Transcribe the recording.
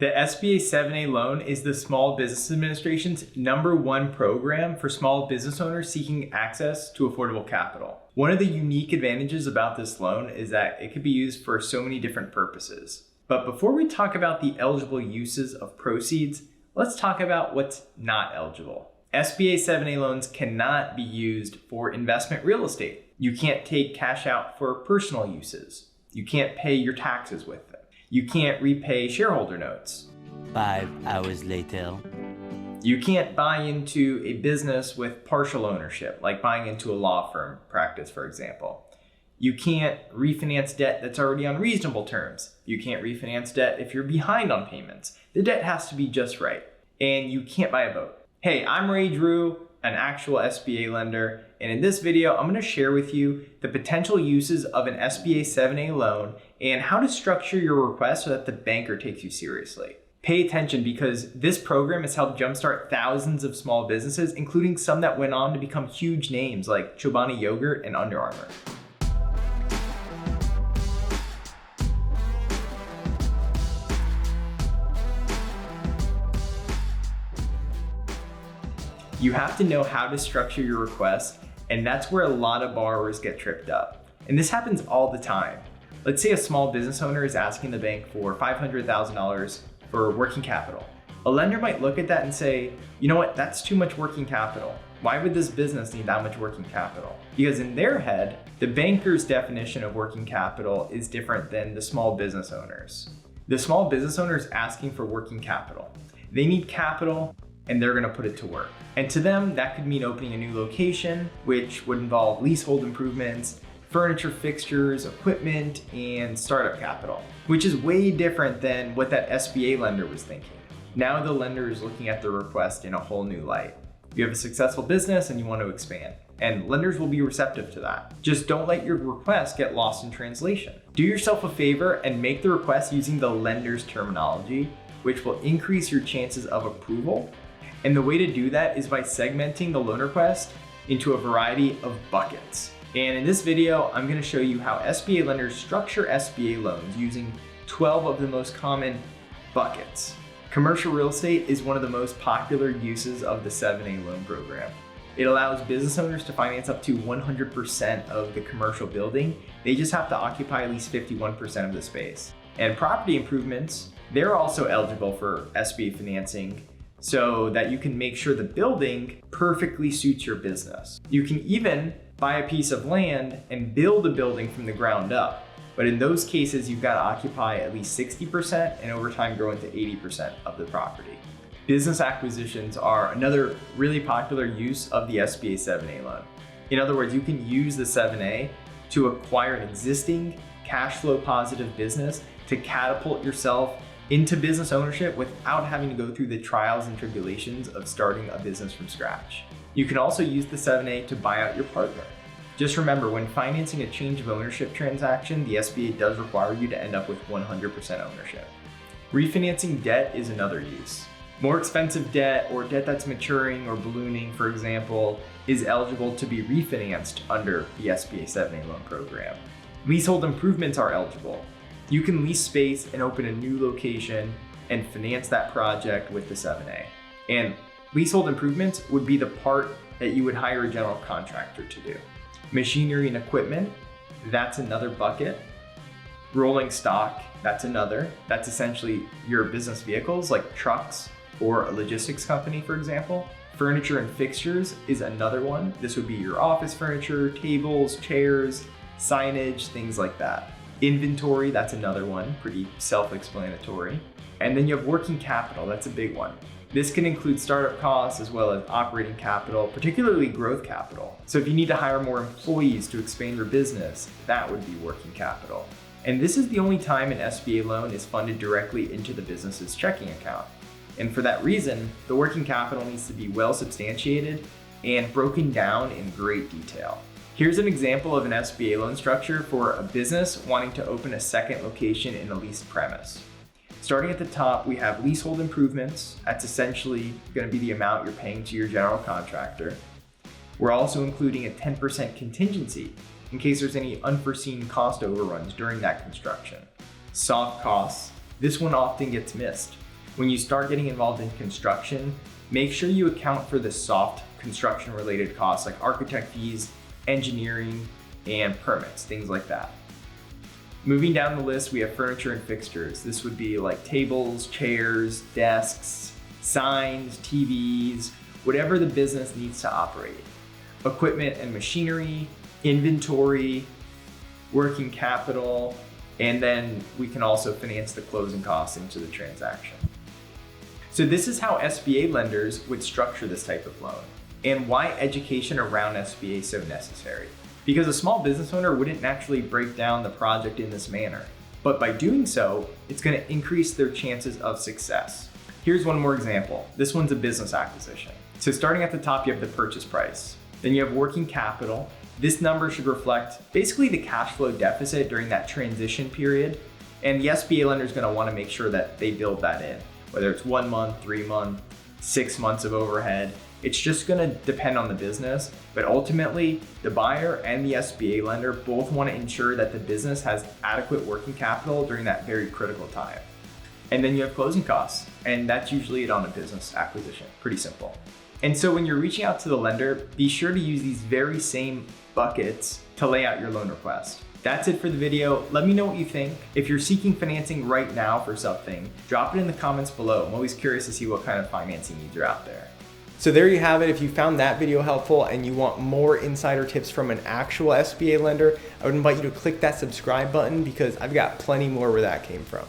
The SBA 7A loan is the Small Business Administration's #1 program for small business owners seeking access to affordable capital. One of the unique advantages about this loan is that it could be used for so many different purposes. But before we talk about the eligible uses of proceeds, let's talk about what's not eligible. SBA 7A loans cannot be used for investment real estate. You can't take cash out for personal uses. You can't pay your taxes with them. You can't repay shareholder notes. 5 hours later. You can't buy into a business with partial ownership, like buying into a law firm practice, for example. You can't refinance debt that's already on reasonable terms. You can't refinance debt if you're behind on payments. The debt has to be just right. And you can't buy a boat. Hey, I'm Ray Drew, an actual SBA lender, and in this video, I'm going to share with you the potential uses of an SBA 7A loan and how to structure your request so that the banker takes you seriously. Pay attention because this program has helped jumpstart thousands of small businesses, including some that went on to become huge names like Chobani Yogurt and Under Armour. You have to know how to structure your request, and that's where a lot of borrowers get tripped up. And this happens all the time. Let's say a small business owner is asking the bank for $500,000 for working capital. A lender might look at that and say, you know what, that's too much working capital. Why would this business need that much working capital? Because in their head, the banker's definition of working capital is different than the small business owner's. The small business owner is asking for working capital. They need capital, and they're gonna put it to work. And to them, that could mean opening a new location, which would involve leasehold improvements, furniture, fixtures, equipment, and startup capital, which is way different than what that SBA lender was thinking. Now the lender is looking at the request in a whole new light. You have a successful business and you want to expand, and lenders will be receptive to that. Just don't let your request get lost in translation. Do yourself a favor and make the request using the lender's terminology, which will increase your chances of approval. And the way to do that is by segmenting the loan request into a variety of buckets. And in this video, I'm going to show you how SBA lenders structure SBA loans using 12 of the most common buckets. Commercial real estate is one of the most popular uses of the 7A loan program. It allows business owners to finance up to 100% of the commercial building. They just have to occupy at least 51% of the space. And property improvements, they're also eligible for SBA financing, so that you can make sure the building perfectly suits your business. You can even buy a piece of land and build a building from the ground up. But in those cases, you've got to occupy at least 60% and over time grow into 80% of the property. Business acquisitions are another really popular use of the SBA 7A loan. In other words, you can use the 7A to acquire an existing cash flow positive business to catapult yourself into business ownership without having to go through the trials and tribulations of starting a business from scratch. You can also use the 7A to buy out your partner. Just remember, when financing a change of ownership transaction, the SBA does require you to end up with 100% ownership. Refinancing debt is another use. More expensive debt or debt that's maturing or ballooning, for example, is eligible to be refinanced under the SBA 7A loan program. Leasehold improvements are eligible. You can lease space and open a new location and finance that project with the 7A. And leasehold improvements would be the part that you would hire a general contractor to do. Machinery and equipment, that's another bucket. Rolling stock, that's another. That's essentially your business vehicles like trucks or a logistics company, for example. Furniture and fixtures is another one. This would be your office furniture, tables, chairs, signage, things like that. Inventory, that's another one, pretty self-explanatory. And then you have working capital, that's a big one. This can include startup costs as well as operating capital, particularly growth capital. So if you need to hire more employees to expand your business, that would be working capital. And this is the only time an SBA loan is funded directly into the business's checking account. And for that reason, the working capital needs to be well substantiated and broken down in great detail. Here's an example of an SBA loan structure for a business wanting to open a second location in a leased premise. Starting at the top, we have leasehold improvements. That's essentially going to be the amount you're paying to your general contractor. We're also including a 10% contingency in case there's any unforeseen cost overruns during that construction. Soft costs, this one often gets missed. When you start getting involved in construction, make sure you account for the soft construction related costs like architect fees, engineering, and permits, things like that. Moving down the list, we have furniture and fixtures. This would be like tables, chairs, desks, signs, TVs, whatever the business needs to operate. Equipment and machinery, inventory, working capital, and then we can also finance the closing costs into the transaction. So this is how SBA lenders would structure this type of loan, and why education around SBA is so necessary. Because a small business owner wouldn't naturally break down the project in this manner. But by doing so, it's going to increase their chances of success. Here's one more example. This one's a business acquisition. So starting at the top, you have the purchase price. Then you have working capital. This number should reflect basically the cash flow deficit during that transition period. And the SBA lender is going to want to make sure that they build that in, whether it's 1 month, 3 months, 6 months of overhead. It's just going to depend on the business, but ultimately the buyer and the SBA lender both want to ensure that the business has adequate working capital during that very critical time. And then you have closing costs, and that's usually it on a business acquisition. Pretty simple. And so when you're reaching out to the lender, be sure to use these very same buckets to lay out your loan request. That's it for the video. Let me know what you think. If you're seeking financing right now for something, drop it in the comments below. I'm always curious to see what kind of financing needs are out there. So there you have it. If you found that video helpful and you want more insider tips from an actual SBA lender, I would invite you to click that subscribe button because I've got plenty more where that came from.